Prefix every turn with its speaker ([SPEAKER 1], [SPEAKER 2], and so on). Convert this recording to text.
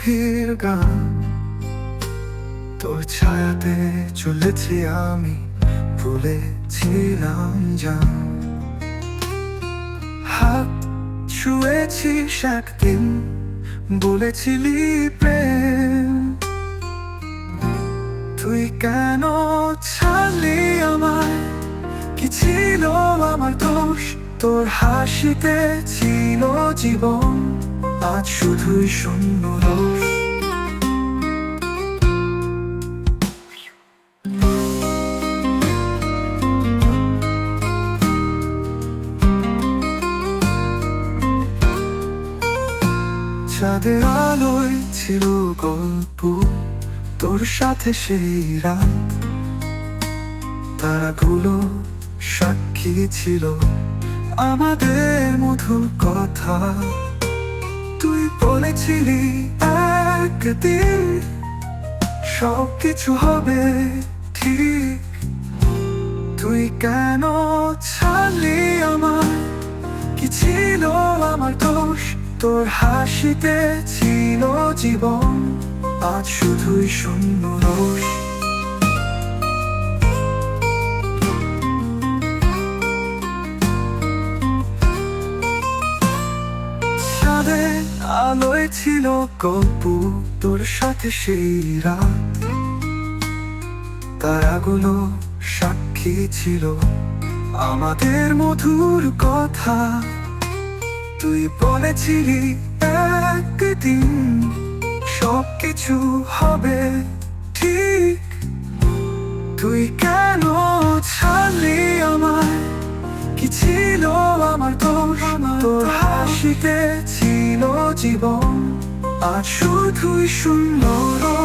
[SPEAKER 1] গভীর গান, তোর ছায়াতে চলেছি আমি, ভুলেছিলাম জান। হাত ছুঁয়েছিস একদিন, বলেছিলি প্রেম, তুই কেন ছাড়লি আমায়? কি ছিল আমার দোষ? তোর হাসিতে ছিল জীবন, আজ শুধুই শূন্য রোষ। চাঁদের আলোয় ছিল গল্প, তোর সাথে সেই রাত, তারাগুলো সাক্ষী ছিল আমাদের মধুর কথা। তুই বলেছিলি একদিন সব কিছু হবে ঠিক, তুই কেন ছাড়লি আমায়? কি ছিল আমার দোষ? তোর হাসিতে ছিল জীবন, আজ শুধুই শূন্য রোষ। চাঁদের আলোয় ছিল গল্প, তোর সাথে সেই রাত, তারাগুলো সাক্ষী ছিল আমাদের মধুর কথা। তুই বলেছিলি একদিন সব কিছু হবে ঠিক, তুই কেন ছাড়লি আমায়? কি ছিল আমার দোষ? তোর হাসিতে ছিল জীবন, আজ শুধুই শূন্য রোষ।